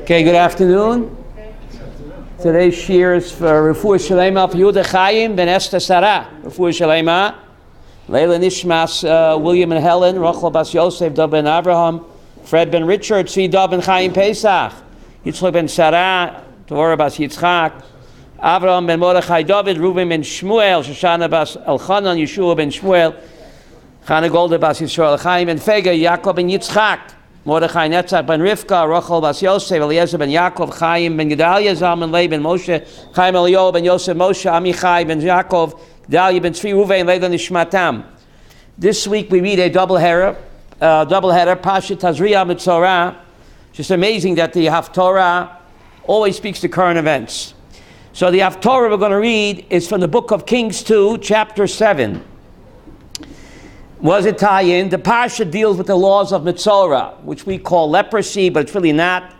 Okay, good afternoon. Today's shir is for Refuah Shalema for Yehuda Chaim ben Esther Sarah. Refuah Shalema. Leila Nishmas, William and Helen, Rachel Bas Yosef, Dov ben Abraham, Fred ben Richard, Tzvi Dov ben Chaim Pesach, Yitzchak ben Sarah, Torah Bas Yitzchak, Abraham ben Mordechai David, Reuben ben Shmuel, Shoshana Bas Elchanan, Yeshua ben Shmuel, Chana Golda Bas Yisrael, Chaim ben Fega, Yaakov ben Yitzchak, Mordechai Netzach ben Rivka, Rachel Bas Yosef, Eliezer ben Yaakov, Chaim ben Gedalia, Zalman Leib ben Moshe, Chaim Eliyahu ben Yosef Moshe, Amichai ben Yaakov, Gedalia ben Tzvi Ruvain, Leila Nishmatam. This week we read a doubleheader, Parshat Tazria Metzorah. Just amazing that the Haftorah always speaks to current events. So the Haftorah we're going to read is from the book of Kings 2, chapter 7. Was it tie-in? The Parshat deals with the laws of Metzorah, which we call leprosy, but it's really not.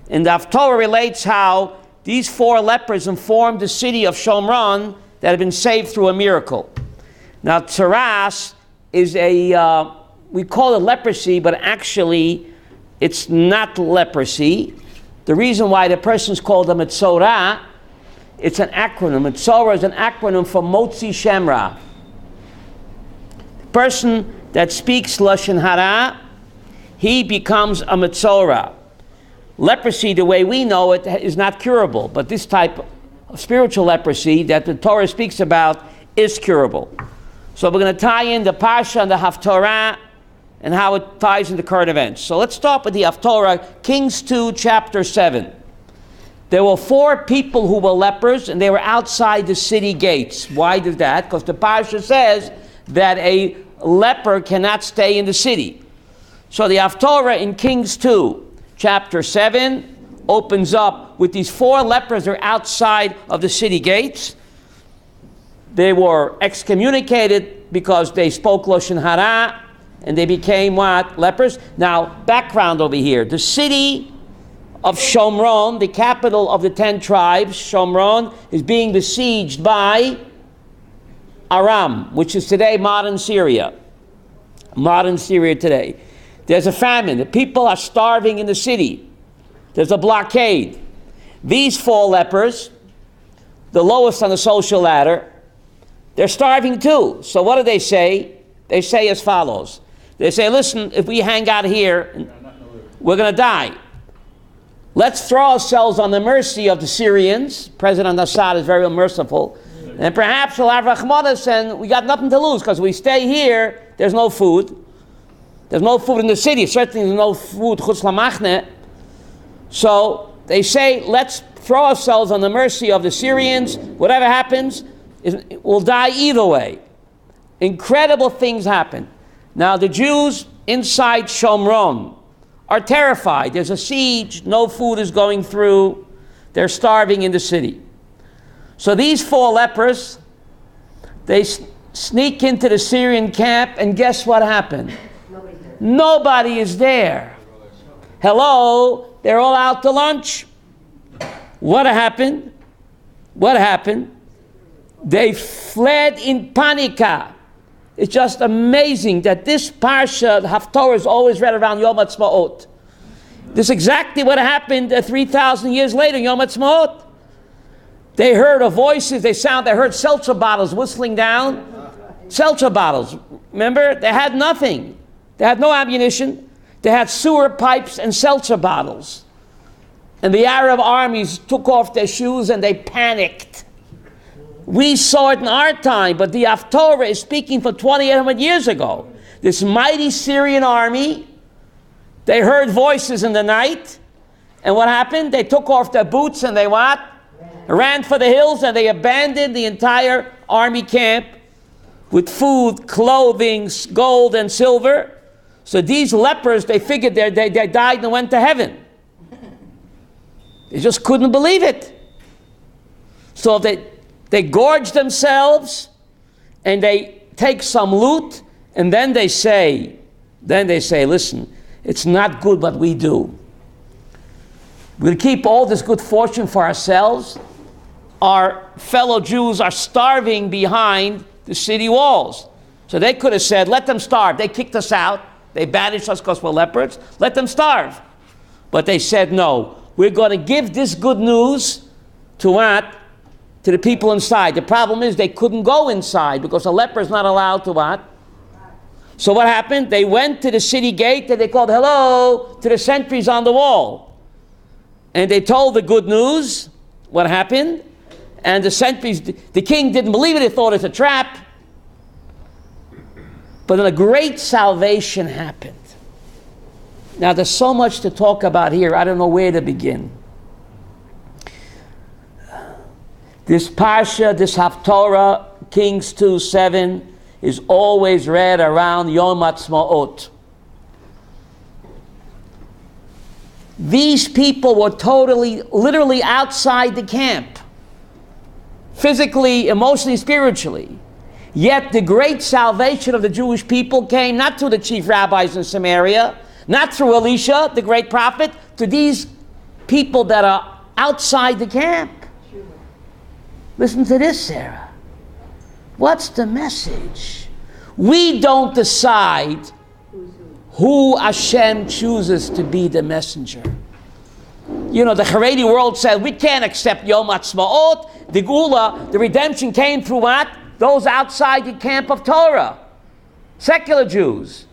And the Haftorah relates how these 4 lepers informed the city of Shomron that had been saved through a miracle. Now, tsaras is we call it leprosy, but actually it's not leprosy. The reason why the person's called a Metzorah, it's an acronym. Metzorah is an acronym for Motzi Shemra. The person that speaks Lashon Hara, he becomes a Metzorah. Leprosy, the way we know it, is not curable, but this type of spiritual leprosy that the Torah speaks about is curable. So we're going to tie in the Parsha and the Haftorah and how it ties into current events. So let's start with the Haftorah, Kings 2, chapter 7. There were 4 people who were lepers, and they were outside the city gates. Why did that? Because the Parsha says that a leper cannot stay in the city. So the Haftorah in Kings 2, chapter 7, opens up with these 4 lepers who are outside of the city gates. They were excommunicated because they spoke Lashon Hara, and they became what? Lepers. Now, background over here. The city of Shomron, the capital of the 10 tribes, Shomron, is being besieged by Aram, which is today modern Syria. Modern Syria today. There's a famine. The people are starving in the city. There's a blockade. These 4 lepers, the lowest on the social ladder, they're starving too. So what do they say? They say as follows. They say, listen, if we hang out here, we're going to die. Let's throw ourselves on the mercy of the Syrians. President Assad is very merciful. And perhaps we'll have Rahmanas and we got nothing to lose because we stay here, there's no food. There's no food in the city. Certainly there's no food, chutz lamachne. So they say, let's throw ourselves on the mercy of the Syrians. Whatever happens, we'll die either way. Incredible things happen. Now the Jews inside Shomron are terrified. There's a siege, no food is going through. They're starving in the city. So these 4 lepers, they sneak into the Syrian camp, and guess what happened? Nobody is there. Hello, they're all out to lunch. What happened? What happened? They fled in panika. It's just amazing that this Parsha, Haftorah, is always read around Yom HaTzmaot. This is exactly what happened 3,000 years later, Yom HaTzmaot. They heard of voices, they heard seltzer bottles whistling down. Seltzer bottles. Remember, they had nothing. They had no ammunition. They had sewer pipes and seltzer bottles. And the Arab armies took off their shoes and they panicked. We saw it in our time, but the Haftorah is speaking for 2,800 years ago. This mighty Syrian army, they heard voices in the night, and what happened? They took off their boots and they what? Ran for the hills, and they abandoned the entire army camp with food, clothing, gold, and silver. So these lepers, they figured they died and went to heaven. They just couldn't believe it. So they gorge themselves, and they take some loot, and then they say, listen, it's not good what we do. We'll keep all this good fortune for ourselves. Our fellow Jews are starving behind the city walls. So they could have said, let them starve. They kicked us out. They banished us because we're lepers. Let them starve. But they said, no, we're going to give this good news to what? To the people inside. The problem is they couldn't go inside because a leper is not allowed to what? So what happened? They went to the city gate and they called hello to the sentries on the wall. And they told the good news. What happened? And the sentries, the king didn't believe it. He thought it's a trap. But then a great salvation happened. Now there's so much to talk about here. I don't know where to begin. This Parsha, this Haftorah, Kings 2:7, is always read around Yom Ha'atzmaut. These people were totally, literally outside the camp. Physically, emotionally, spiritually. Yet the great salvation of the Jewish people came not through the chief rabbis in Samaria, not through Elisha, the great prophet, to these people that are outside the camp. Listen to this, Sarah. What's the message? We don't decide who Hashem chooses to be the messenger. You know, the Haredi world said we can't accept Yom Ha'atzmaut. The Geula, the redemption came through what? Those outside the camp of Torah. Secular Jews.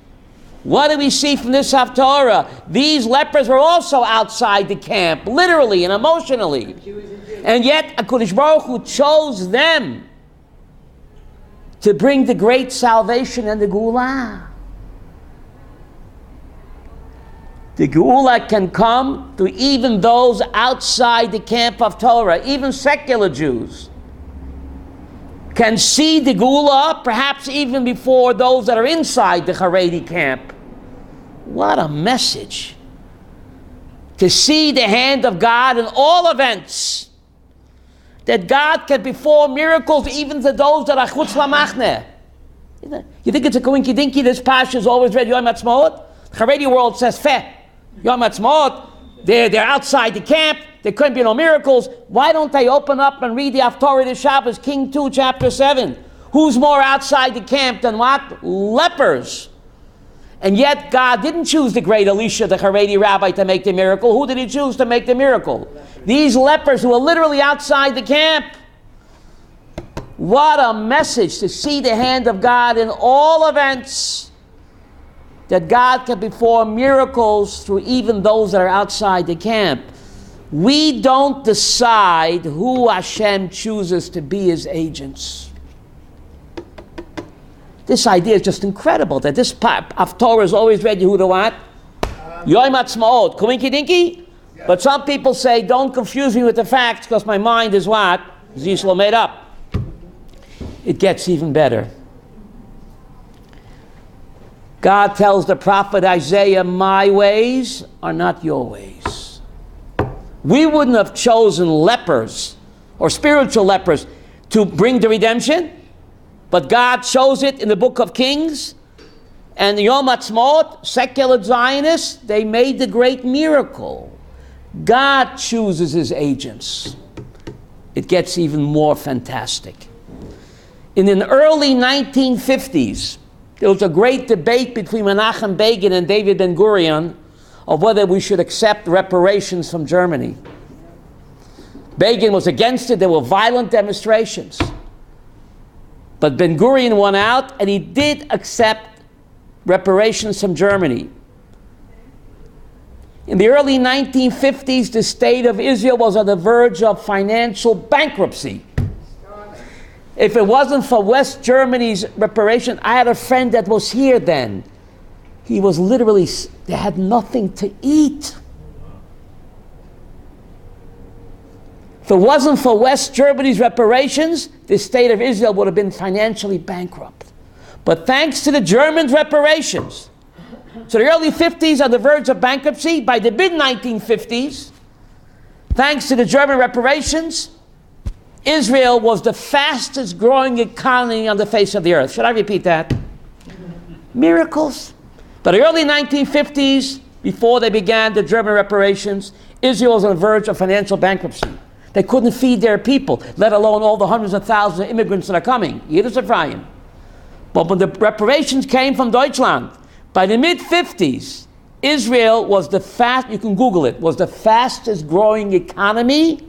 What do we see from this Haftorah? These lepers were also outside the camp, literally and emotionally. And yet, HaKadosh Baruch Hu chose them to bring the great salvation and the Geula. The Geula can come to even those outside the camp of Torah, even secular Jews can see the Geula, perhaps even before those that are inside the Haredi camp. What a message. To see the hand of God in all events. That God can perform miracles even to those that are chutz lamachne. You think it's a coinky-dinky, this Parsha is always read Yom Ha'atzmaut? The Haredi world says, Feh, Yom Ha'atzmaut, they're outside the camp, there couldn't be no miracles. Why don't they open up and read the Haftorah this Shabbos, King 2, chapter 7? Who's more outside the camp than what? Lepers. And yet God didn't choose the great Elisha, the Haredi rabbi, to make the miracle. Who did he choose to make the miracle? These lepers who are literally outside the camp. What a message to see the hand of God in all events. That God can perform miracles through even those that are outside the camp. We don't decide who Hashem chooses to be his agents. This idea is just incredible, that this Haftorah is always read Yehuda what? Yom Ha'atzmaut. Coinky dinky? Yeah. But some people say, don't confuse me with the facts because my mind is what? Zisla made up. It gets even better. God tells the prophet Isaiah, my ways are not your ways. We wouldn't have chosen lepers or spiritual lepers to bring the redemption, but God chose it in the book of Kings. And Yom Ha'atzmaut, secular Zionists, they made the great miracle. God chooses his agents. It gets even more fantastic. In the early 1950s, there was a great debate between Menachem Begin and David Ben-Gurion of whether we should accept reparations from Germany. Begin was against it. There were violent demonstrations. But Ben-Gurion won out, and he did accept reparations from Germany. In the early 1950s, the state of Israel was on the verge of financial bankruptcy. If it wasn't for West Germany's reparation, I had a friend that was here then. He was literally, they had nothing to eat. If it wasn't for West Germany's reparations, the state of Israel would have been financially bankrupt. But thanks to the Germans' reparations, so the early 50s on the verge of bankruptcy, by the mid-1950s, thanks to the German reparations, Israel was the fastest growing economy on the face of the earth. Should I repeat that? Miracles. But the early 1950s, before they began the German reparations, Israel was on the verge of financial bankruptcy. They couldn't feed their people, let alone all the hundreds of thousands of immigrants that are coming. Yiddish Ephraim. But when the reparations came from Deutschland, by the mid-50s, Israel was you can Google it, was the fastest growing economy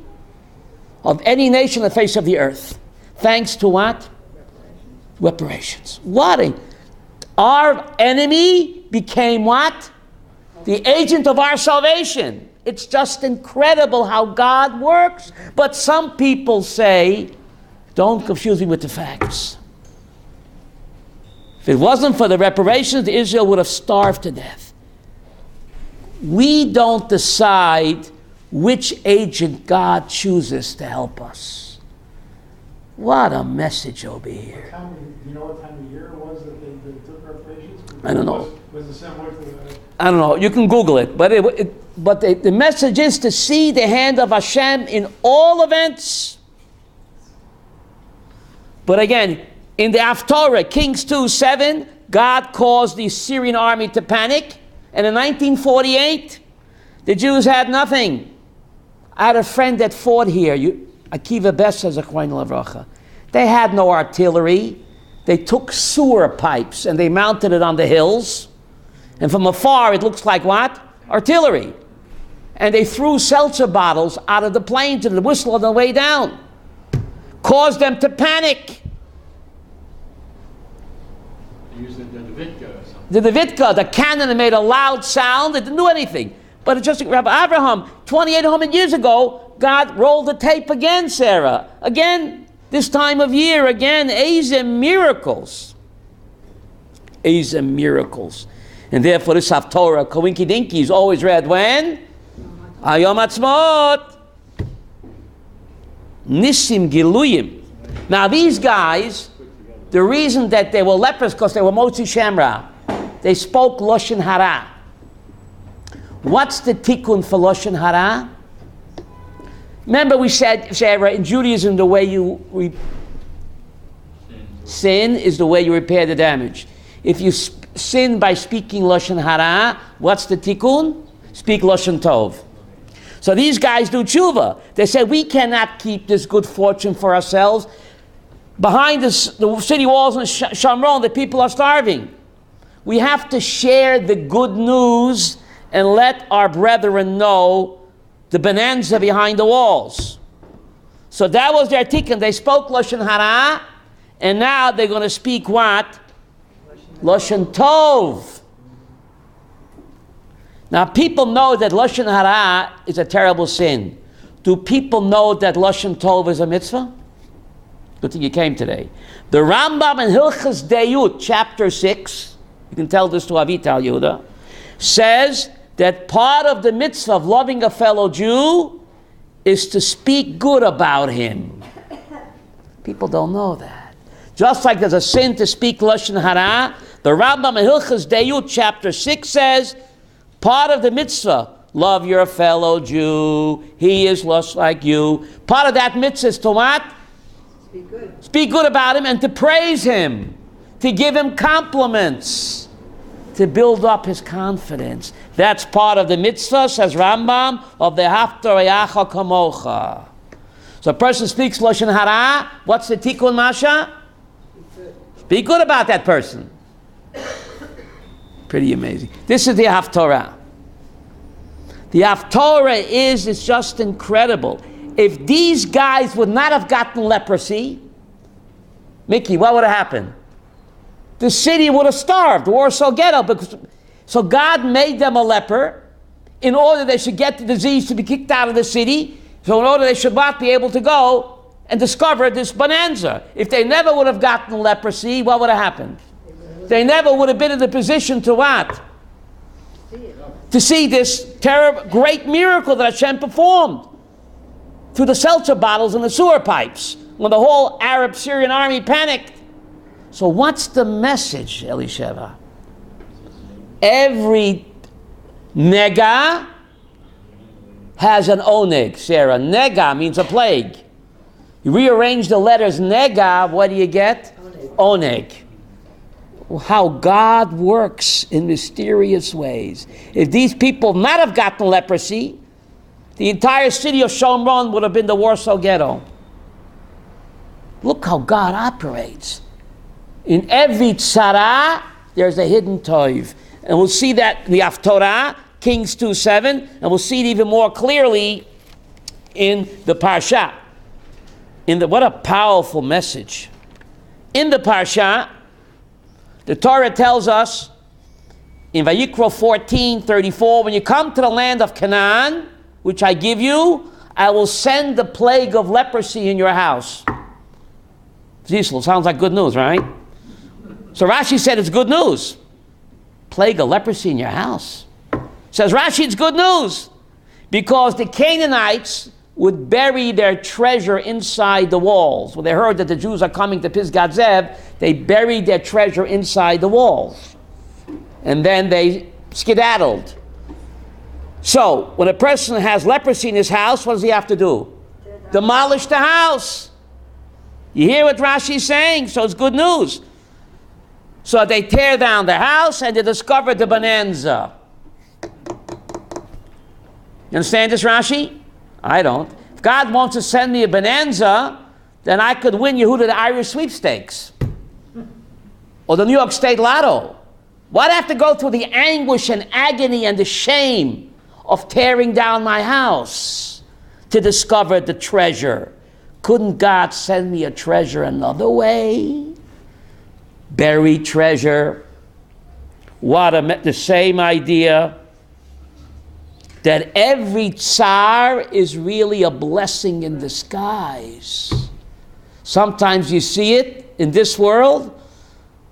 of any nation on the face of the earth. Thanks to what? Reparations. Our enemy became what? The agent of our salvation. It's just incredible how God works. But some people say, don't confuse me with the facts. If it wasn't for the reparations, Israel would have starved to death. We don't decide which agent God chooses to help us. What a message over here. Do you know what time of year it was that they took reparations? I don't know. Was it similar to the... I don't know. You can Google it. But the message is to see the hand of Hashem in all events. But again, in the Haftorah, Kings 2:7, God caused the Syrian army to panic. And in 1948, the Jews had nothing. I had a friend that fought here. Akiva Bess has a Kohen Lavracha. They had no artillery. They took sewer pipes and they mounted it on the hills. And from afar, it looks like what? Artillery. And they threw seltzer bottles out of the plane to the whistle on the way down. Caused them to panic. They used the Davidka or something. The Davidka, the cannon, made a loud sound. It didn't do anything. But it's just Rabbi Abraham, 2,800 years ago, God rolled the tape again, Sarah. Again, this time of year, again, Eze miracles. Eze miracles. And therefore this Haftorah, Kawinky Dinky, is always read when? Ayom Atzmot. Nisim Giluyim. Now these guys, the reason that they were lepers because they were Motzi Shamra. They spoke Lashon Hara. What's the tikkun for Lashon Hara? Remember we said, Sarah, in Judaism the way you sin is the way you repair the damage. If you sin by speaking Lashon Hara, what's the tikkun? Speak Lashon Tov. So these guys do tshuva. They say, we cannot keep this good fortune for ourselves. Behind the city walls in Shamron, the people are starving. We have to share the good news and let our brethren know the bonanza behind the walls. So that was their tikkun. They spoke Lashon Hara, and now they're going to speak what? Lashon Tov. Now people know that Lashon Hara is a terrible sin. Do people know that Lashon Tov is a mitzvah? Good thing you came today. The Rambam in Hilchas Deyut, chapter 6, you can tell this to Avital Yehuda, says that part of the mitzvah of loving a fellow Jew is to speak good about him. People don't know that. Just like there's a sin to speak Lashon Hara, the Rambam in Hilchas Deyut, chapter 6 says, part of the mitzvah, love your fellow Jew, he is just like you. Part of that mitzvah is to what? Speak good. Speak good about him and to praise him, to give him compliments, to build up his confidence. That's part of the mitzvah, says Rambam, of the Haftorah Yacha Kamocha. So a person speaks Lashon Hara, what's the tikkun, Masha? Speak good about that person. Pretty amazing. This is the Haftorah. The Haftorah it's just incredible. If these guys would not have gotten leprosy, Mickey, what would have happened? The city would have starved, Warsaw Ghetto. So God made them a leper in order they should get the disease to be kicked out of the city, so in order they should not be able to go and discover this bonanza. If they never would have gotten leprosy, what would have happened? They never would have been in the position to what? To see this terrible, great miracle that Hashem performed through the seltzer bottles and the sewer pipes when the whole Arab-Syrian army panicked. So what's the message, Elisheva? Every nega has an oneg, Sarah. Nega means a plague. You rearrange the letters nega, what do you get? Oneg. How God works in mysterious ways. If these people not have gotten leprosy, the entire city of Shomron would have been the Warsaw Ghetto. Look how God operates. In every tzara, there's a hidden toiv. And we'll see that in the Haftorah, Kings 2:7, and we'll see it even more clearly in the Parshat. What a powerful message. In the Parshat, the Torah tells us in Vayikra 14:34, when you come to the land of Canaan, which I give you, I will send the plague of leprosy in your house. Zisel, sounds like good news, right? So Rashi said it's good news. Plague of leprosy in your house. Says Rashi, it's good news. Because the Canaanites would bury their treasure inside the walls. When they heard that the Jews are coming to Pisgat Zev, they buried their treasure inside the walls. And then they skedaddled. So, when a person has leprosy in his house, what does he have to do? Demolish the house. You hear what Rashi's saying? So it's good news. So they tear down the house and they discover the bonanza. You understand this, Rashi? I don't. If God wants to send me a bonanza, then I could win Yehuda the Irish sweepstakes. Or the New York State Lotto. Why'd I have to go through the anguish and agony and the shame of tearing down my house to discover the treasure? Couldn't God send me a treasure another way? Buried treasure. The same idea. That every tsar is really a blessing in disguise. Sometimes you see it in this world.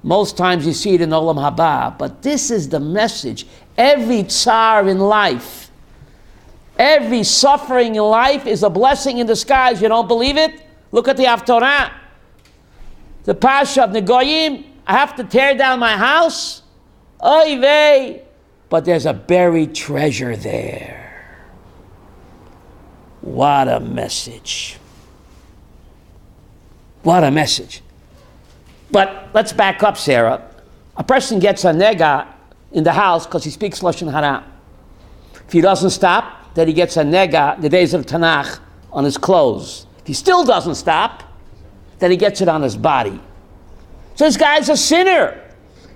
Most times you see it in Olam Haba. But this is the message. Every tsar in life, every suffering in life is a blessing in disguise. You don't believe it? Look at the Haftorah. The Parshat of Negoyim. I have to tear down my house. Oy vey. But there's a buried treasure there. What a message. What a message. But let's back up, Sarah. A person gets a nega in the house because he speaks Lashon Hara. If he doesn't stop, then he gets a nega, the days of Tanakh, on his clothes. If he still doesn't stop, then he gets it on his body. So this guy's a sinner.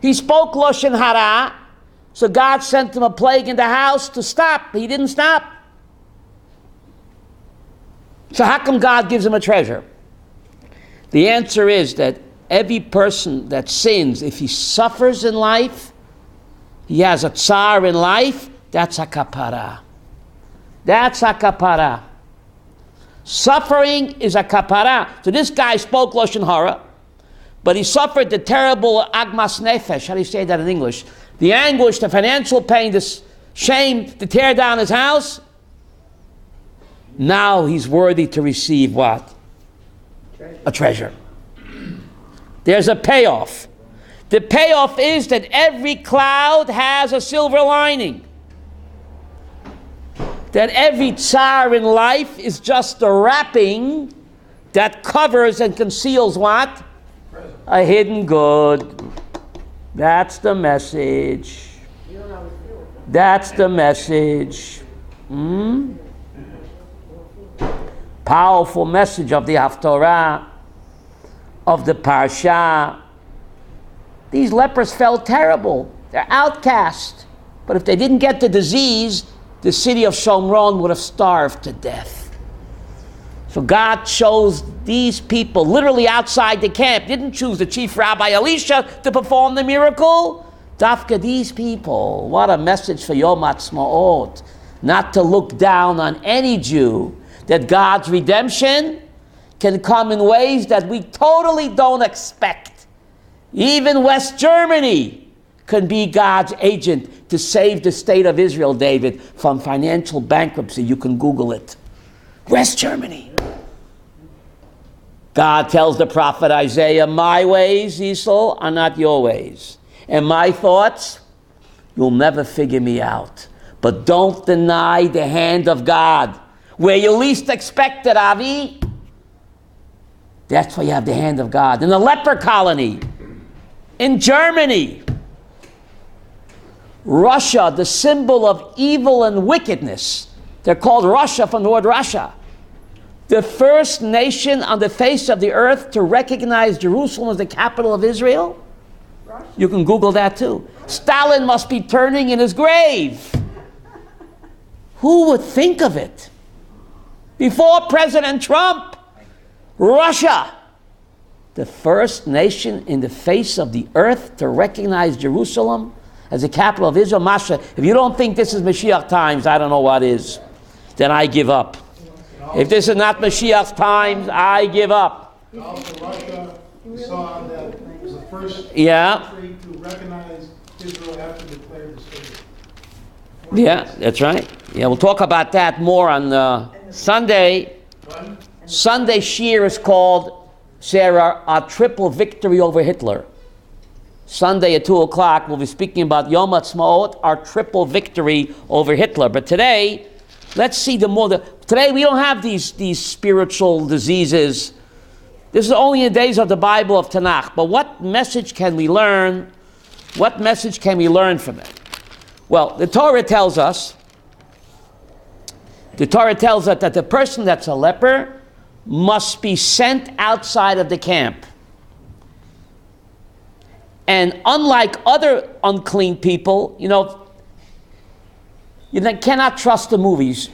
He spoke Lashon Hara, so God sent him a plague in the house to stop. He didn't stop. So how come God gives him a treasure? The answer is that every person that sins, if he suffers in life, he has a tsar in life, that's a kapara. That's a kapara. Suffering is a kapara. So this guy spoke Lashon Hara, but he suffered the terrible agmas nefesh. How do you say that in English? The anguish, the financial pain, the shame to tear down his house. Now he's worthy to receive what? A treasure. There's a payoff. The payoff is that every cloud has a silver lining. That every tsar in life is just a wrapping that covers and conceals what? A hidden good. That's the message. That's the message. Powerful message of the Haftorah, of the Parsha. These lepers felt terrible. They're outcast. But if they didn't get the disease, the city of Shomron would have starved to death. So God chose these people literally outside the camp. Didn't choose the chief rabbi Elisha to perform the miracle. Dafka, these people. What a message for Yom Ha'atzmaut. Not to look down on any Jew. That God's redemption can come in ways that we totally don't expect. Even West Germany can be God's agent to save the state of Israel, David, from financial bankruptcy. You can Google it. West Germany. God tells the prophet Isaiah, my ways, Esau, are not your ways. And my thoughts, you'll never figure me out. But don't deny the hand of God. Where you least expect it, Avi, that's where you have the hand of God. In the leper colony, in Germany, Russia, the symbol of evil and wickedness. They're called Russia from the word Russia. The first nation on the face of the earth to recognize Jerusalem as the capital of Israel. You can Google that too. Stalin must be turning in his grave. Who would think of it? Before President Trump, Russia, the first nation in the face of the earth to recognize Jerusalem as the capital of Israel. Masha, if you don't think this is Mashiach times, I don't know what is. Then I give up. If this is not Mashiach times, I give up. Also, Russia saw that it was the first Yeah. country to recognize Israel after declared the state. Yeah, that's right. Yeah, we'll talk about that more on Sunday. Sunday Shir is called, Sarah, our triple victory over Hitler. Sunday at 2 o'clock, we'll be speaking about Yom Ha'atzmaut, our triple victory over Hitler. But today, let's see today we don't have these spiritual diseases. This is only in the days of the Bible of Tanakh. But what message can we learn? What message can we learn from it? Well, the Torah tells us that the person that's a leper must be sent outside of the camp. And unlike other unclean people, you cannot trust the movies.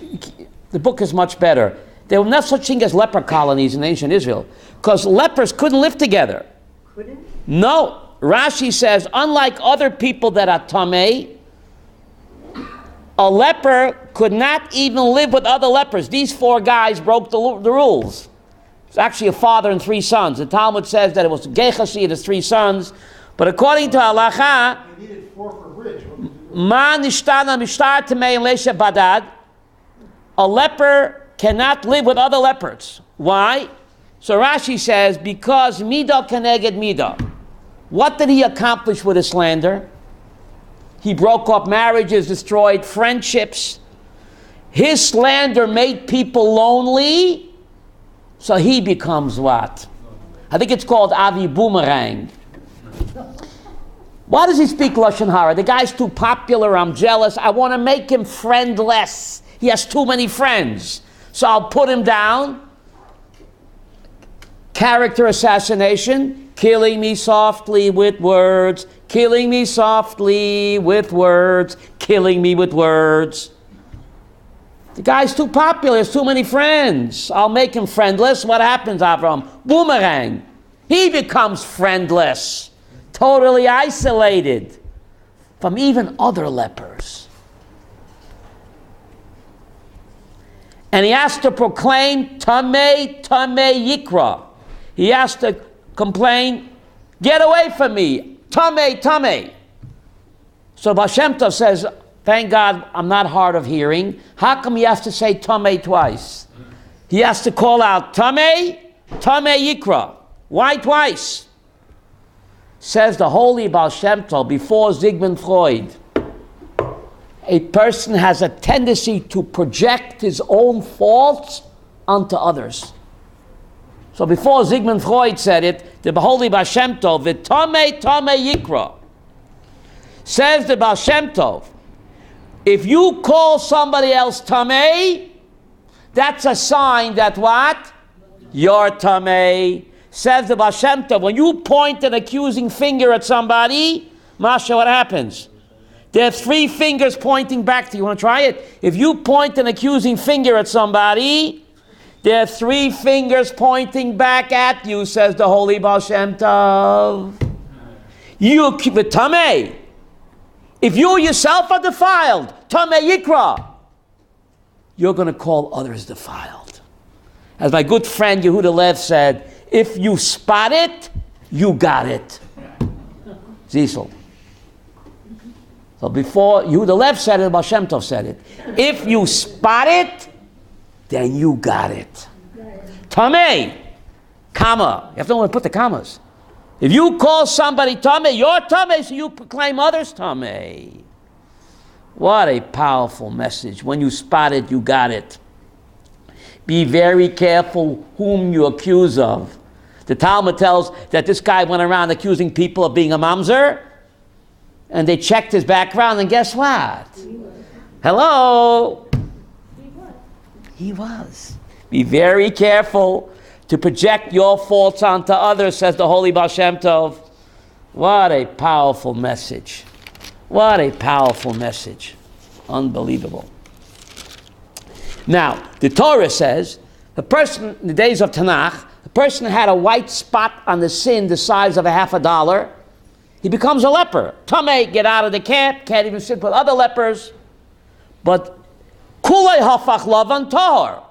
The book is much better. There were no such thing as leper colonies in ancient Israel, because lepers couldn't live together. Couldn't? No. Rashi says, unlike other people that are tamei, a leper could not even live with other lepers. These 4 guys broke the rules. It's actually a father and 3 sons. The Talmud says that it was Gechashi and his 3 sons. But according to halacha, They needed 4 for bridge. Ma nishtana mishtar tamei and leisha badad. A leper cannot live with other lepers. Why? So Rashi says, because midah keneged midah. What did he accomplish with his slander? He broke up marriages, destroyed friendships. His slander made people lonely, so he becomes what? I think it's called Avi Boomerang. Why does he speak Lashon Hara? The guy's too popular, I'm jealous, I want to make him friendless. He has too many friends. So I'll put him down. Character assassination, killing me softly with words, killing me softly with words, killing me with words. The guy's too popular, has too many friends. I'll make him friendless. What happens, Avram? Boomerang. He becomes friendless, totally isolated from even other lepers. And he has to proclaim Tamei, Tamei Yikra. He has to complain, get away from me, Tamei, Tamei. So Baal Shem Tov says, thank God I'm not hard of hearing. How come he has to say Tamei twice? He has to call out Tamei, Tamei Yikra. Why twice? Says the holy Baal Shem Tov before Sigmund Freud, a person has a tendency to project his own faults onto others. So before Sigmund Freud said it, the holy Baal Shem Tov, V'tamei tamei yikra, says the Baal Shem Tov, if you call somebody else tamei, that's a sign that what? You're tamei. Says the Baal Shem Tov, when you point an accusing finger at somebody, Masha, what happens? There are 3 fingers pointing back to you. You want to try it? If you point an accusing finger at somebody, there are 3 fingers pointing back at you, says the holy Baal Shem Tov. You tamei. If you yourself are defiled, tamei yikra, you're going to call others defiled. As my good friend Yehuda Lev said, if you spot it, you got it. Zisel. So before Yehuda Lev said it, Baal Shem Tov said it. If you spot it, then you got it. Tamei, comma. You have to know where to put the commas. If you call somebody tamei, you're tamei, so you proclaim others tamei. What a powerful message. When you spot it, you got it. Be very careful whom you accuse of. The Talmud tells that this guy went around accusing people of being a mamzer, and they checked his background, and guess what? Hello? He was. Be very careful to project your faults onto others, says the holy Baal Shem Tov. What a powerful message. What a powerful message. Unbelievable. Now, the Torah says, a person, in the days of Tanakh, a person had a white spot on the sin the size of $50, he becomes a leper. Tamei, get out of the camp, can't even sit with other lepers. But kulei hafach lavan tahor.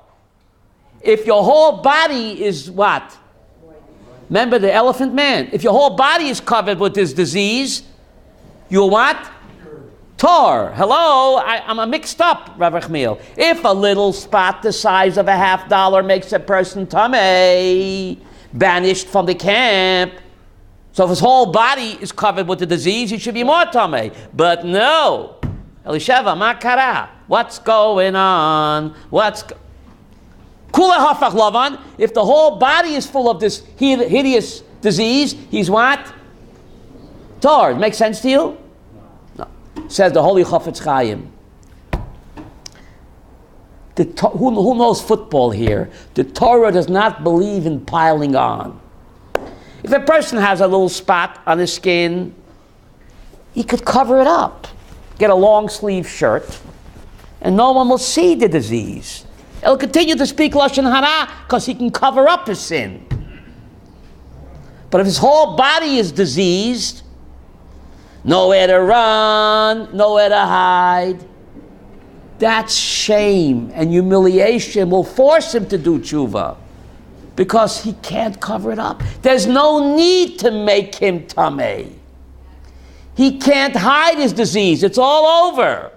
If your whole body is what? Remember the elephant man. If your whole body is covered with this disease, you're what? Tor. Hello, I'm mixed up, Rabbi Chmiel. If a little spot the size of $50 makes a person tamei, banished from the camp, so if his whole body is covered with the disease, he should be more tamei. But no. Elisheva, makara. What's going on? Kula hafach lavan. If the whole body is full of this hideous disease, he's what? Tor. Makes sense to you? No. Says the Holy Chafetz Chaim. Who knows football here? The Torah does not believe in piling on. If a person has a little spot on his skin, he could cover it up. Get a long sleeve shirt, and no one will see the disease. He'll continue to speak Lashon Hara because he can cover up his sin. But if his whole body is diseased, nowhere to run, nowhere to hide, that's shame and humiliation will force him to do tshuva because he can't cover it up. There's no need to make him tamei. He can't hide his disease. It's all over.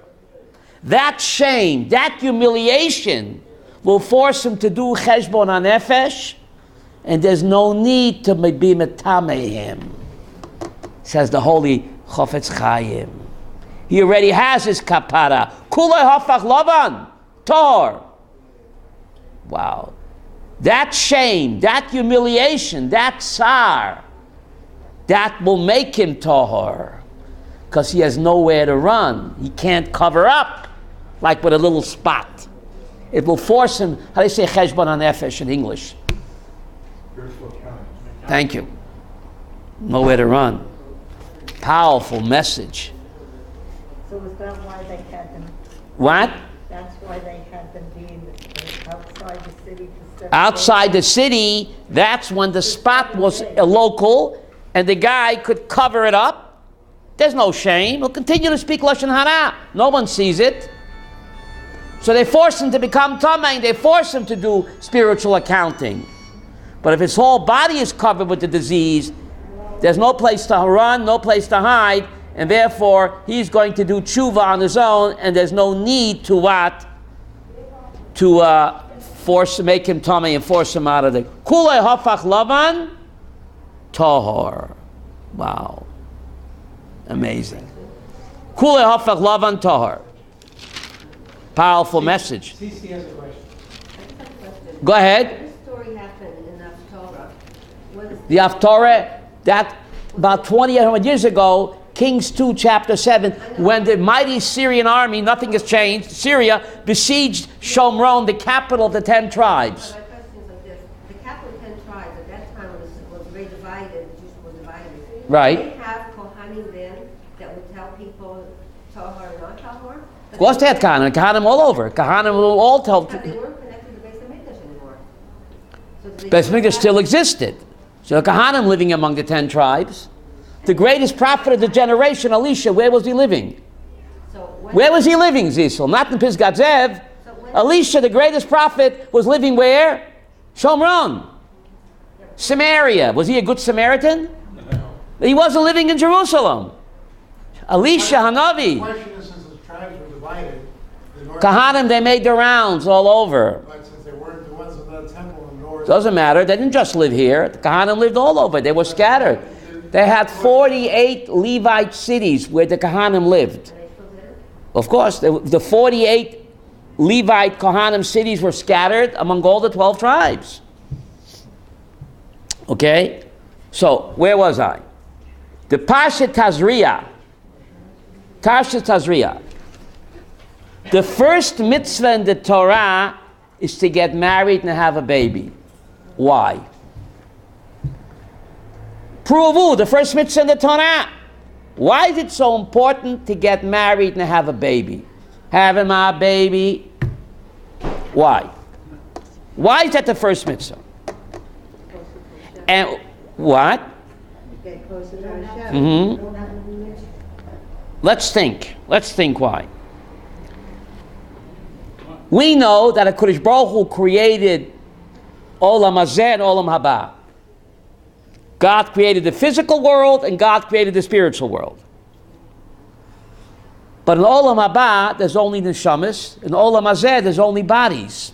That shame, that humiliation will force him to do cheshbon hanefesh, and there's no need to be metamei him, says the Holy Chafetz Chaim. He already has his kapara. Kulei hafach lavan, tor. Wow. That shame, that humiliation, that tsar, that will make him tahor, because he has nowhere to run. He can't cover up, like with a little spot. It will force him, how do you say cheshbon hanefesh in English? Thank you. Nowhere to run. Powerful message. So is that why they had them? What? That's why they had them being outside the city. Outside the city, that's when the spot was local, and the guy could cover it up. There's no shame. He'll continue to speak Lashon Hara. No one sees it. So they force him to become tamei. They force him to do spiritual accounting. But if his whole body is covered with the disease, there's no place to run, no place to hide, and therefore he's going to do tshuva on his own, and there's no need to what? To make him tamei and force him out of the kulei hafach lavan tahor. Wow. Amazing. Kulei hafach lavan tahor. Powerful message. CC has a question. Go ahead. This story happened in Haftorah. The Haftorah, that about 2,800 years ago, Kings 2, chapter 7, when the mighty Syrian army, nothing has changed, Syria besieged Shomron, the capital of the 10 tribes. My question is like this. The capital of 10 tribes at that time was very divided, Jews were divided. Right. Did they have Kohanim then that would tell people Tahor or not Tahor? Of course they had Kahanim all over. Kahanim will all tell. But they weren't connected to Beis Hamikdash anymore. So Beis Hamikdash still existed. So Kahanim living among the 10 tribes. The greatest prophet of the generation, Elisha, where was he living? So Where was he living, Zisel? Not in Pisgat Zev. Elisha, the greatest prophet, was living where? Shomron. Samaria. Was he a good Samaritan? No. He wasn't living in Jerusalem. Elisha Hanavi. The question is, since the tribes were divided, the north, Kahanim, they made their rounds all over. but since they weren't the ones in the temple in the north, Doesn't matter. They didn't just live here. The Kahanim lived all over. They were scattered. They had 48 Levite cities where the Kahanim lived. Of course, the 48 Levite Kohanim cities were scattered among all the 12 tribes. Okay? So, where was I? The Parshat Tazria. Parshat Tazria. The first mitzvah in the Torah is to get married and have a baby. Why? Pruvu, the first mitzvah in the Torah. Why is it so important to get married and have a baby? Having my baby. Why? Why is that the first mitzvah? And what? Get closer to Hashem. Mm-hmm. Let's think why. We know that HaKadosh Baruch Hu created Olam Hazeh and Olam Haba. God created the physical world and God created the spiritual world. But in Olam Haba, there's only neshamas. In Olam Hazeh, there's only bodies.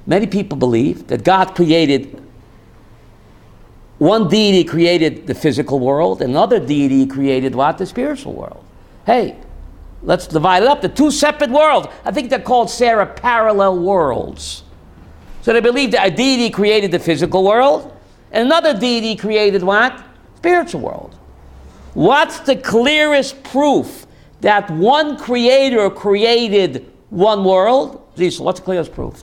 Many people believe that God created, one deity created the physical world, and another deity created what? The spiritual world. Hey, let's divide it up. The two separate worlds. I think they're called, Sarah, parallel worlds. So they believe that a deity created the physical world, and another deity created what? Spiritual world. What's the clearest proof that one creator created one world? Zisel, what's the clearest proof?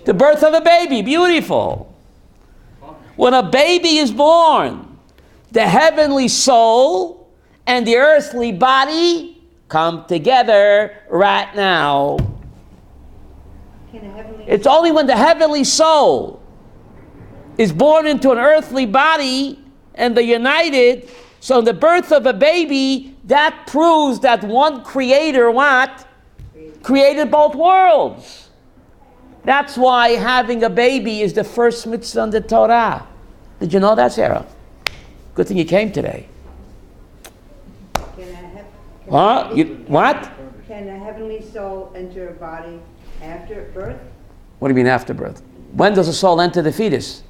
The birth of a baby. Beautiful. When a baby is born, the heavenly soul and the earthly body come together right now. It's only when the heavenly soul is born into an earthly body and they're united, so in the birth of a baby, that proves that one creator, what? Created both worlds. That's why having a baby is the first mitzvah in the Torah. Did you know that, Sarah? Good thing you came today. What? Can a heavenly soul enter a body after birth? What do you mean after birth? When does a soul enter the fetus?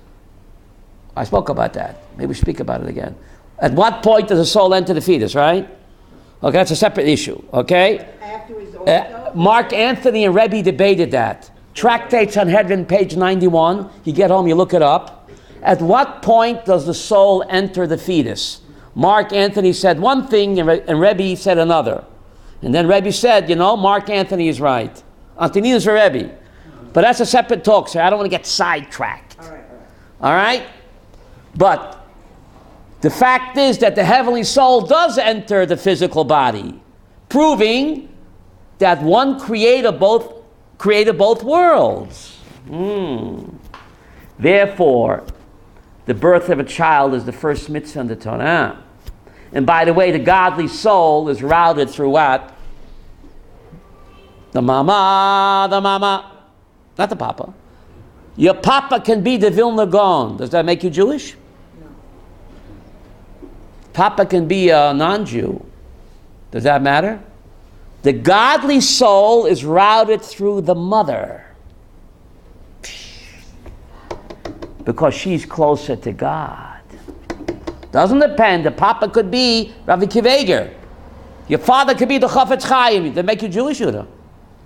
I spoke about that. Maybe we speak about it again. At what point does a soul enter the fetus, right? Okay, that's a separate issue, okay? Afterwards also? Mark Anthony and Rabbi debated that. Tractates on Hedron, page 91. You get home, you look it up. At what point does the soul enter the fetus? Mark Anthony said one thing and Rabbi said another. And then Rabbi said, Mark Anthony is right. Antonius for Rabbi. But that's a separate talk, sir. I don't want to get sidetracked. All right? But the fact is that the heavenly soul does enter the physical body, proving that one created both worlds. Therefore, the birth of a child is the first mitzvah in the Torah. And by the way, the godly soul is routed through what? The mama. Not the papa. Your papa can be the Vilna Gaon. Does that make you Jewish? No. Papa can be a non-Jew. Does that matter? The godly soul is routed through the mother because she's closer to God. Doesn't depend. The papa could be Rabbi Kiveger. Your father could be the Chafetz Chaim. Does that make you Jewish, Yudah?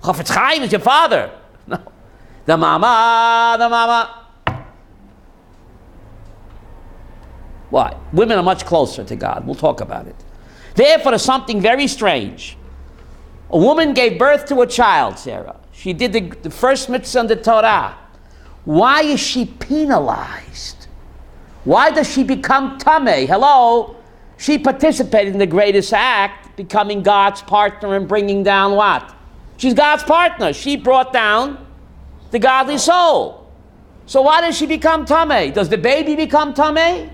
Chafetz Chaim is your father. No. The mama. Why? Women are much closer to God. We'll talk about it. Therefore, there's something very strange. A woman gave birth to a child, Sarah. She did the first mitzvah in the Torah. Why is she penalized? Why does she become tameh? Hello? She participated in the greatest act, becoming God's partner and bringing down what? She's God's partner. She brought down the godly soul. So why does she become tameh? Does the baby become tameh?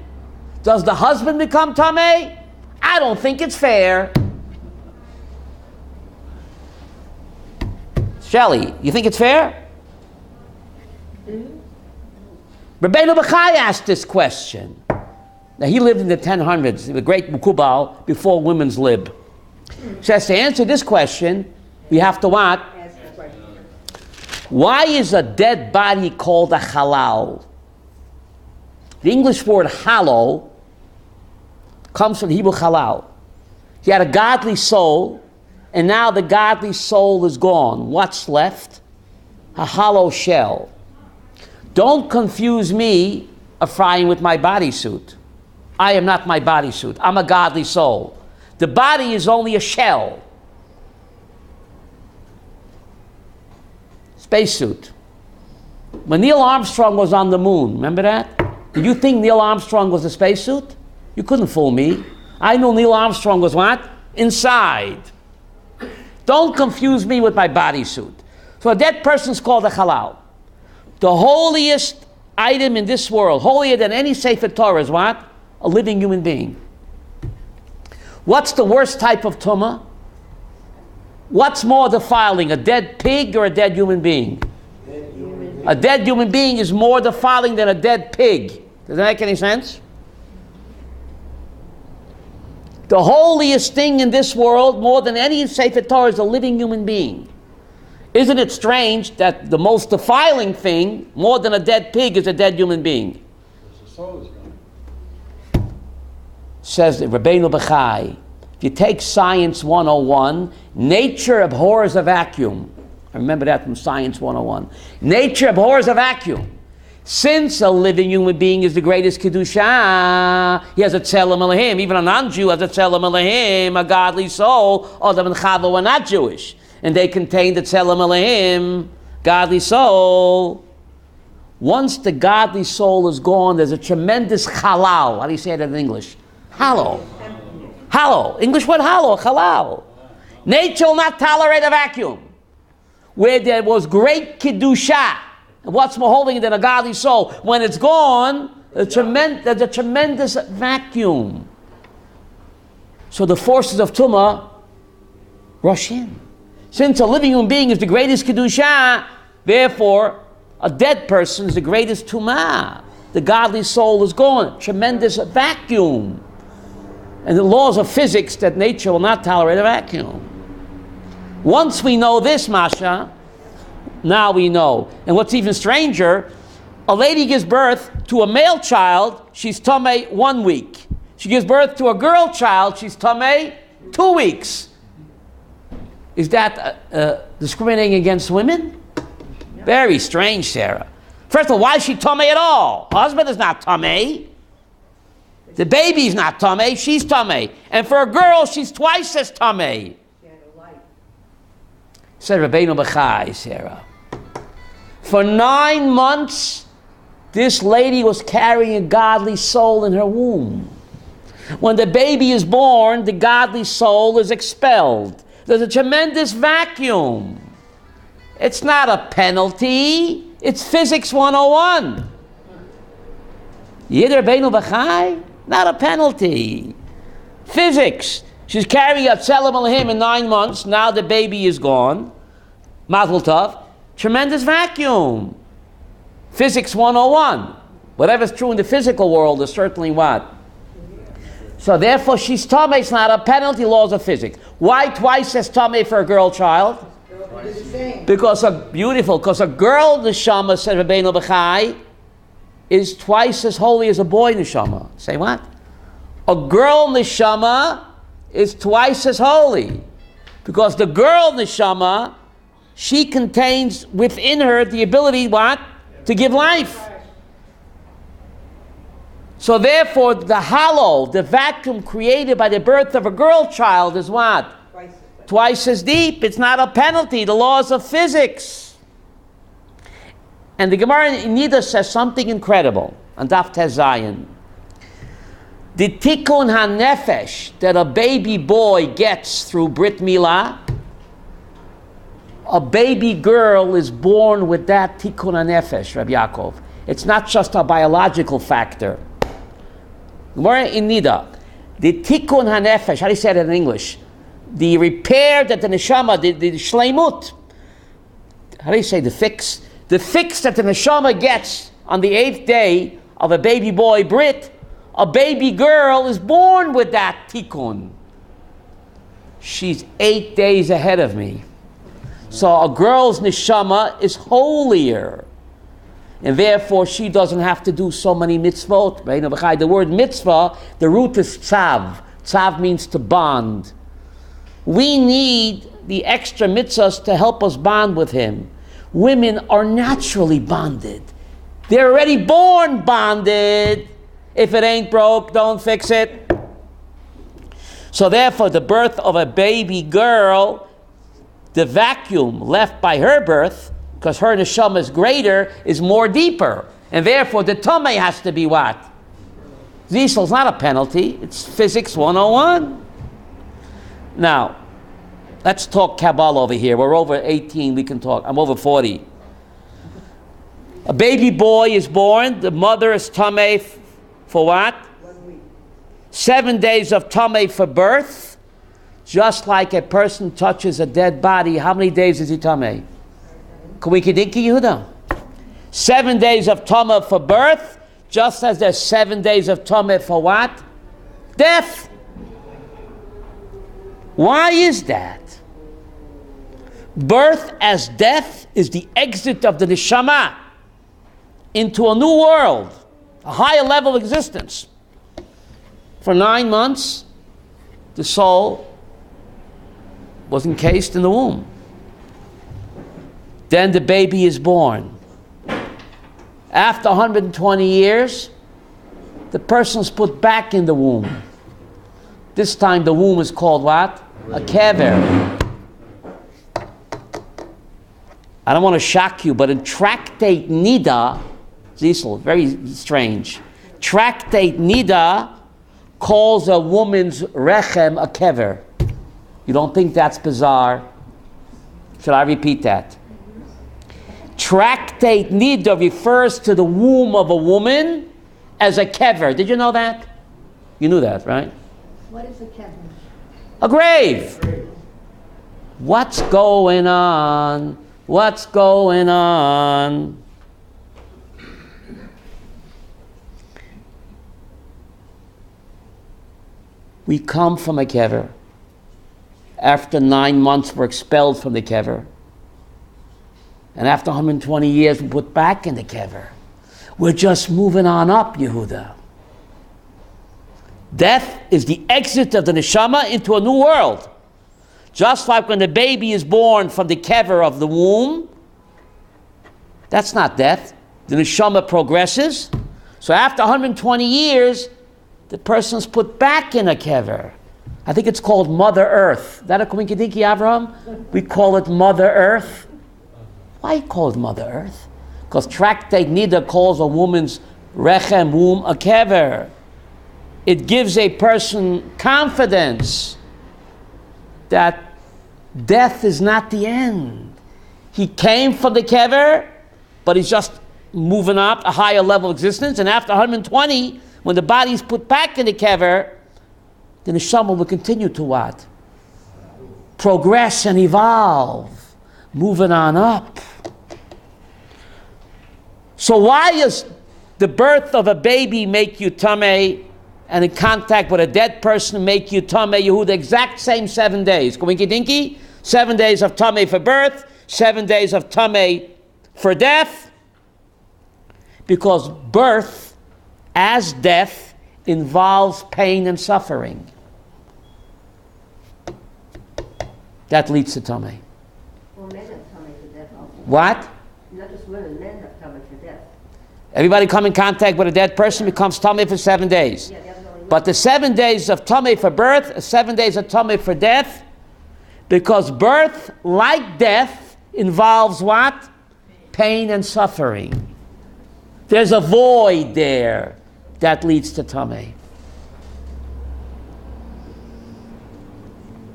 Does the husband become tameh? I don't think it's fair. Shelley, you think it's fair? Rabbeinu Bachai asked this question. Now he lived in the 1000s, the great Mukubal, before women's lib. Says to answer this question, we have to what? Why is a dead body called a halal? The English word halal comes from the Hebrew halal. He had a godly soul, and now the godly soul is gone. What's left? A hollow shell. Don't confuse me, Ephraim, with my bodysuit. I am not my bodysuit. I'm a godly soul. The body is only a shell. Spacesuit. When Neil Armstrong was on the moon, remember that? Did you think Neil Armstrong was a spacesuit? You couldn't fool me. I know Neil Armstrong was what? Inside. Don't confuse me with my bodysuit. So a dead person's called a halal. The holiest item in this world, holier than any Sefer Torah, is what? A living human being. What's the worst type of tumah? What's more defiling, a dead pig or a dead human being? A dead human being is more defiling than a dead pig. Does that make any sense? The holiest thing in this world, more than any Sefer Torah, is a living human being. Isn't it strange that the most defiling thing, more than a dead pig, is a dead human being? The soul is gone. Says Rabbeinu Bechai, if you take Science 101, nature abhors a vacuum. I remember that from Science 101. Nature abhors a vacuum. Since a living human being is the greatest Kedusha, he has a Tzelem Elohim. Even a non-Jew has a Tzelem Elohim, a godly soul. Adam and Chava were not Jewish. And they contain the Tzelem Elohim, godly soul. Once the godly soul is gone, there's a tremendous halal. How do you say that in English? Hollow. Hollow. English word hollow, halal. Nature will not tolerate a vacuum. Where there was great Kedusha, and what's more holy than a godly soul? When it's gone, there's a tremendous vacuum. So the forces of Tumah rush in. Since a living human being is the greatest Kedusha, therefore, a dead person is the greatest Tumah. The godly soul is gone. Tremendous vacuum. And the laws of physics that nature will not tolerate a vacuum. Once we know this, Masha, now we know. And what's even stranger, a lady gives birth to a male child, she's Tameh 1 week. She gives birth to a girl child, she's Tameh 2 weeks. Is that discriminating against women? Very strange, Sarah. First of all, why is she Tameh at all? Her husband is not Tameh. The baby's not Tameh, she's Tameh. And for a girl, she's twice as Tameh. Said Rabbeinu Bechai, Sarah. For 9 months, this lady was carrying a godly soul in her womb. When the baby is born, the godly soul is expelled. There's a tremendous vacuum. It's not a penalty. It's Physics 101. You hear Rabbeinu Bechai? Not a penalty. Physics. She's carrying a Tzelem Elohim in 9 months. Now the baby is gone. Mazel tov. Tremendous vacuum. Physics 101. Whatever's true in the physical world is certainly what? So therefore she's Tameh. It's not a penalty, laws of physics. Why twice as Tameh for a girl child? Because a girl neshama, said Rabbeinu Bechai, is twice as holy as a boy neshama. Say what? A girl neshama is twice as holy. Because the girl neshama, she contains within her the ability, what? To give life. So therefore, the hollow, the vacuum created by the birth of a girl child is what? Twice as deep. It's not a penalty. The laws of physics. And the Gemara in Nida says something incredible on Daf Tez Zayin. The tikkun hanefesh that a baby boy gets through Brit Milah, a baby girl is born with that tikkun hanefesh, Rabbi Yaakov. It's not just a biological factor. Gemara in Nida, the tikkun hanefesh, how do you say that in English? The repair that the neshama, the shleimut, how do you say the fix? The fix that the neshama gets on the 8th day of a baby boy Brit, a baby girl is born with that tikkun. She's 8 days ahead of me. So a girl's neshama is holier. And therefore she doesn't have to do so many mitzvot. Right? The word mitzvah, the root is tzav. Tzav means to bond. We need the extra mitzvahs to help us bond with him. Women are naturally bonded. They're already born bonded. If it ain't broke, don't fix it. So therefore, the birth of a baby girl, the vacuum left by her birth because her neshama is greater, is more deeper. And therefore, the tamei has to be what? Zisel is not a penalty. It's physics 101. Now, let's talk Kabbalah over here. We're over 18. We can talk. I'm over 40. A baby boy is born. The mother is tamei for what? 1 week. 7 days of tamei for birth. Just like a person touches a dead body, how many days is he tamei? Kawikidinki Yehuda. 7 days of tamei for birth, just as there's 7 days of tamei for what? Death. Why is that? Birth as death is the exit of the neshama into a new world, a higher level of existence. For 9 months, the soul was encased in the womb. Then the baby is born. After 120 years, the person's put back in the womb. This time the womb is called what? A kever. I don't want to shock you, but in Tractate Nida, Zisel, very strange. Tractate Nida calls a woman's rechem a kever. You don't think that's bizarre? Should I repeat that? Tractate Nida refers to the womb of a woman as a kever. Did you know that? You knew that, right? What is a kever? A grave. What's going on? What's going on? We come from a kever. After 9 months, we're expelled from the kever. And after 120 years, we're put back in the kever. We're just moving on up, Yehuda. Death is the exit of the neshama into a new world. Just like when the baby is born from the kever of the womb, that's not death. The neshama progresses. So after 120 years, the person's put back in a kever. I think it's called Mother Earth. That a Kuminkidiki Avraham? We call it Mother Earth. Why call it Mother Earth? Because Tractate Nida calls a woman's rechem womb a kever. It gives a person confidence that death is not the end. He came from the kever, but he's just moving up a higher level of existence. And after 120, when the body is put back in the kever, the neshama will continue to what? Progress and evolve, moving on up. So why does the birth of a baby make you tamei, and in contact with a dead person make you tamei, Yehuda, the exact same 7 days? Kawinki dinky? 7 days of tamei for birth, 7 days of tamei for death. Because birth, as death, involves pain and suffering. That leads to tamei. Well, men have tamei for death also. What? Not just women, men have tamei for death. Everybody come in contact with a dead person becomes tamei for 7 days. Yeah, that's only But the 7 days of tamei for birth, 7 days of tamei for death, because birth, like death, involves what? Pain and suffering. There's a void there that leads to tamei.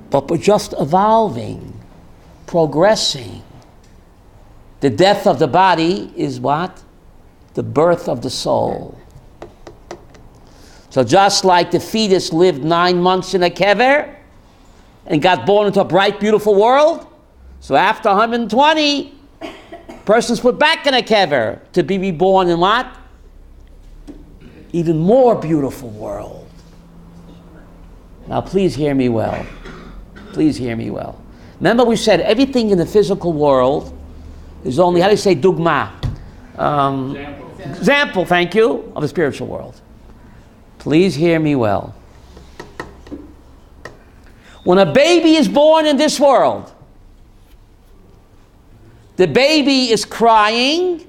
But we're just evolving, progressing. The death of the body is what? The birth of the soul. So just like the fetus lived 9 months in a kever and got born into a bright, beautiful world, so after 120, person's put back in a kever to be reborn in what? Even more beautiful world. Now please hear me well. Please hear me well. Remember we said everything in the physical world is only, how do you say dugma? Example, thank you, of the spiritual world. Please hear me well. When a baby is born in this world, the baby is crying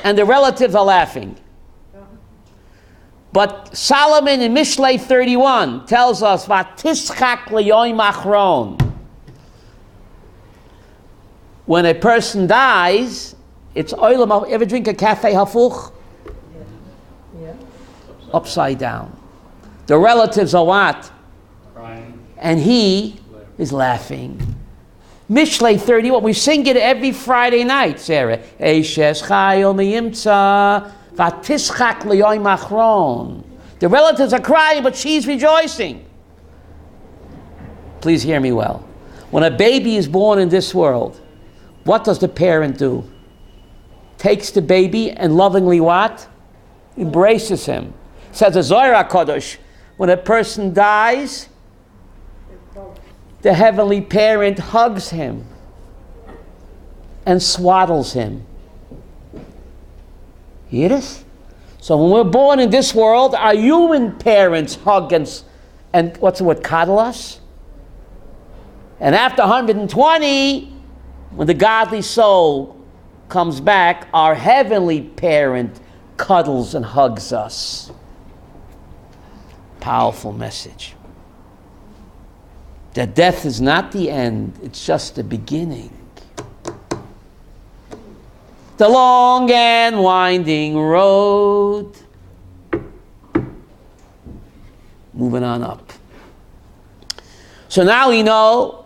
and the relatives are laughing. But Solomon in Mishlei 31 tells us, "Vatischak leyoim achron." when a person dies, it's oilam. Ever drink a cafe hafuch? Yeah. Upside down. The relatives are what? Crying. And he is laughing. Mishlei 31. We sing it every Friday night, Sarah. Eishes chayil miyimtza vatischak liyoim achron. The relatives are crying, but she's rejoicing. Please hear me well. When a baby is born in this world, what does the parent do? Takes the baby and lovingly what? Embraces him. Says the Zohar HaKadosh, when a person dies, the heavenly parent hugs him and swaddles him. You hear this? So when we're born in this world, our human parents hug and what's the word, coddle us? And after 120, when the godly soul comes back, our heavenly parent cuddles and hugs us. Powerful message. That death is not the end, it's just the beginning. The long and winding road. Moving on up. So now we know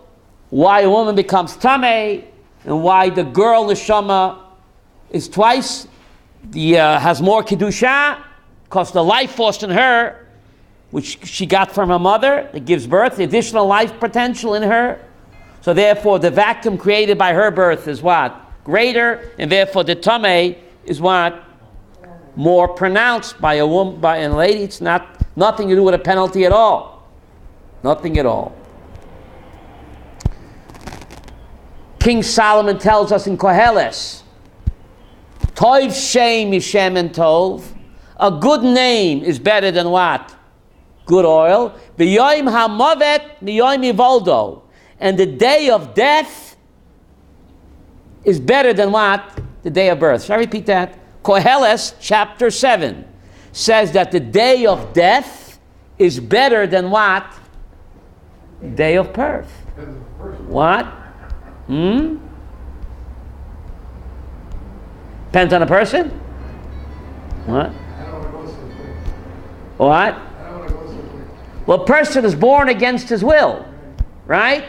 why a woman becomes tamei and why the girl neshama is twice, has more kedusha, because the life force in her, which she got from her mother, that gives birth, the additional life potential in her. So therefore the vacuum created by her birth is what? Greater, and therefore the tamei is what? More pronounced by a woman, by a lady. It's nothing to do with a penalty at all. Nothing at all. King Solomon tells us in Koheles, Tov Shem Yishem and Tov, a good name is better than what? Good oil. V'yoim hamavet miyoim ivoldo, and the day of death is better than what? The day of birth. Shall I repeat that? Koheles chapter 7 says that the day of death is better than what? Day of birth. What? Depends on the person? What? I don't want to go so quick. What? I don't want to go so quick. Well, a person is born against his will, right?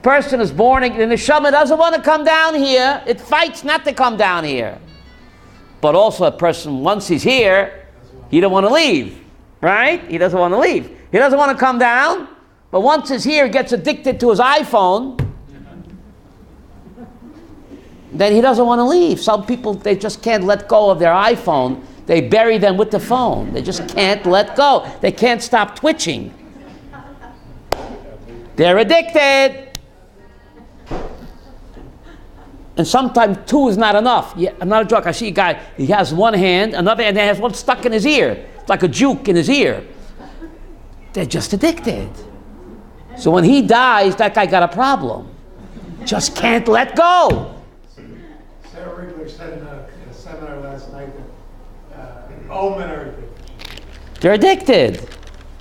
Person is born, and the neshama doesn't want to come down here. It fights not to come down here. But also a person, once he's here, he don't want to leave, right? He doesn't want to leave. He doesn't want to come down, but once he's here, he gets addicted to his iPhone, then he doesn't want to leave. Some people, they just can't let go of their iPhone. They bury them with the phone. They just can't let go. They can't stop twitching. They're addicted. And sometimes two is not enough. Yeah, I'm not a joke. I see a guy, he has one hand, another hand, and has one stuck in his ear. It's like a juke in his ear. They're just addicted. So when he dies, that guy got a problem. Just can't let go. Sarah Riegler said in a seminar last night that all men are addicted. They're addicted.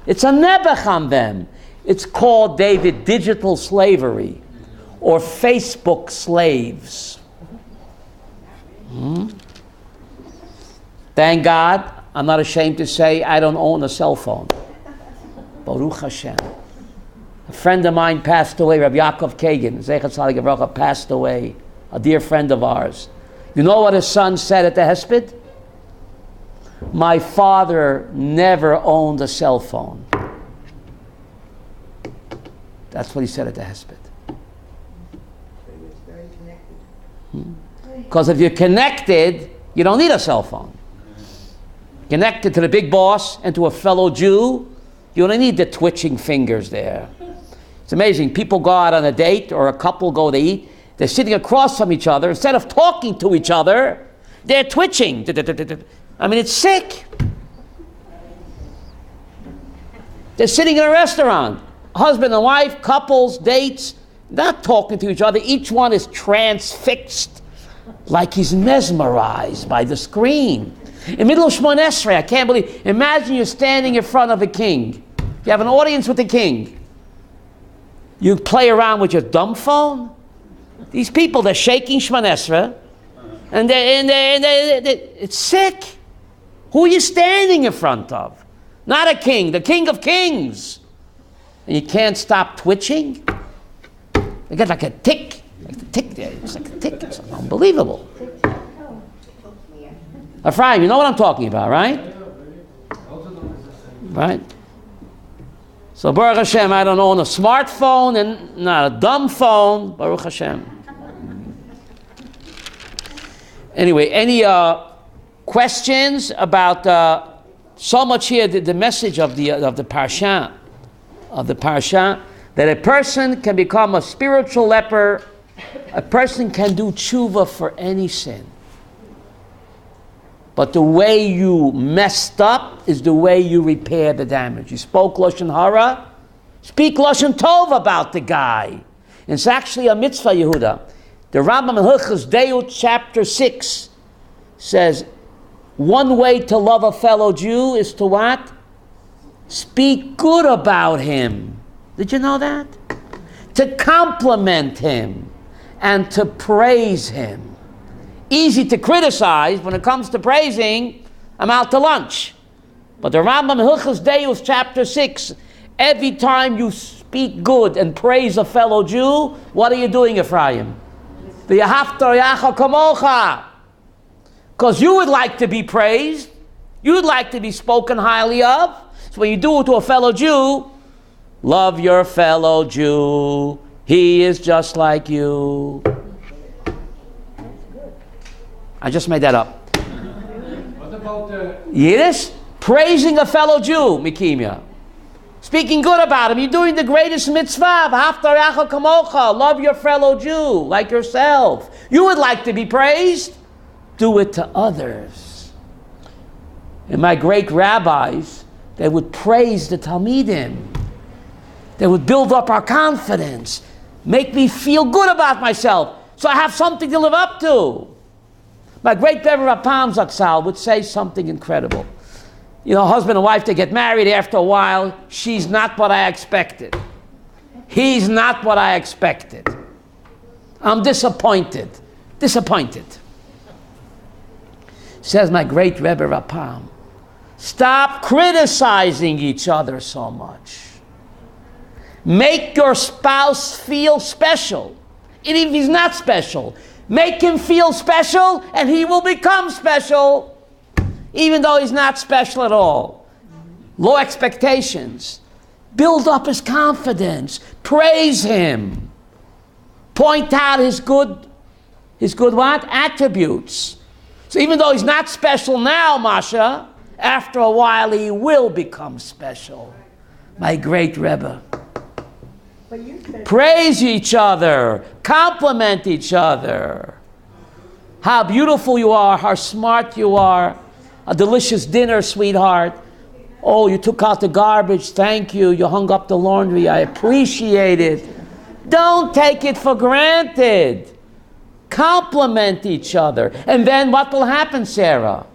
It's a nebuch on them. It's called, David, digital slavery or Facebook slaves. Thank God, I'm not ashamed to say I don't own a cell phone. Baruch Hashem. A friend of mine passed away, Rabbi Yaakov Kagan, Zeichat Tzaddik Avrocha, passed away, a dear friend of ours. You know what his son said at the hesped? My father never owned a cell phone. That's what he said at the hesped. Because if you're connected, you don't need a cell phone. Connected to the big boss and to a fellow Jew, you only need the twitching fingers there. It's amazing. People go out on a date or a couple go to eat. They're sitting across from each other. Instead of talking to each other, they're twitching. I mean, it's sick. They're sitting in a restaurant. Husband and wife, couples, dates, not talking to each other. Each one is transfixed, like he's mesmerized by the screen. In middle of Shmoneh Esrei, I can't believe. Imagine you're standing in front of a king. You have an audience with the king. You play around with your dumb phone? These people, they're shaking Shemona Esrei, and it's sick. Who are you standing in front of? Not a king, the King of Kings. And you can't stop twitching? They get like a tick. Like the tick there. It's like a tick. It's unbelievable. Ephraim, you know what I'm talking about, right? Right? So Baruch Hashem, I don't own a smartphone and not a dumb phone. Baruch Hashem. Anyway, any questions about so much here? The message of the Parshat, that a person can become a spiritual leper. A person can do tshuva for any sin. But the way you messed up is the way you repair the damage. You spoke Lashon Hara, speak Lashon Tov about the guy. And it's actually a mitzvah, Yehuda. The Rambam in Hilchos Deut, chapter 6, says, one way to love a fellow Jew is to what? Speak good about him. Did you know that? To compliment him and to praise him. Easy to criticize. When it comes to praising, I'm out to lunch. But the Rambam in Hilchos Deus, chapter 6, every time you speak good and praise a fellow Jew, what are you doing, Ephraim? The Haftorah kamocha. Because you would like to be praised. You would like to be spoken highly of. So when you do it to a fellow Jew, love your fellow Jew. He is just like you. I just made that up. What about the... Yiddish? Praising a fellow Jew, Mikimia. Speaking good about him. You're doing the greatest mitzvah. Haftarah kamocha. Love your fellow Jew like yourself. You would like to be praised? Do it to others. And my great rabbis, they would praise the Talmidim. They would build up our confidence. Make me feel good about myself. So I have something to live up to. My great Rebbe Rapam Zatzal would say something incredible. You know, husband and wife, they get married. After a while, she's not what I expected. He's not what I expected. I'm disappointed. Disappointed. Says my great Rebbe Rapam, stop criticizing each other so much. Make your spouse feel special. And if he's not special, make him feel special, and he will become special, even though he's not special at all. Low expectations. Build up his confidence. Praise him. Point out his good what? Attributes. So even though he's not special now, Masha, after a while he will become special. My great Rebbe. Praise each other. Compliment each other. How beautiful you are. How smart you are. A delicious dinner, sweetheart. Oh, you took out the garbage. Thank you. You hung up the laundry. I appreciate it. Don't take it for granted. Compliment each other. And then what will happen, Sarah?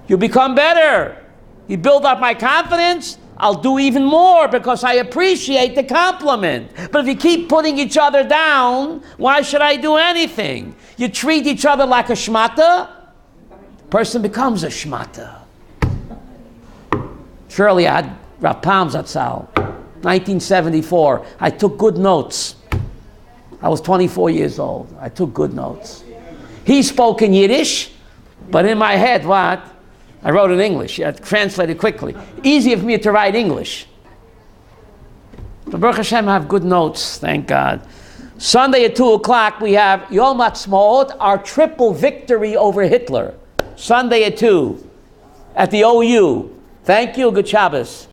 You become better. You build up my confidence. I'll do even more because I appreciate the compliment. But if you keep putting each other down, why should I do anything? You treat each other like a shmata, the person becomes a shmata. Surely I had Rapam Zatzal, 1974. I took good notes. I was 24 years old. I took good notes. He spoke in Yiddish, but in my head, what? I wrote in English. I translated quickly. Easier for me to write English. But Baruch Hashem, I have good notes, thank God. Sunday at 2 o'clock, we have Yom Ha'atzmaut, our triple victory over Hitler. Sunday at 2 at the OU. Thank you. Good Shabbos.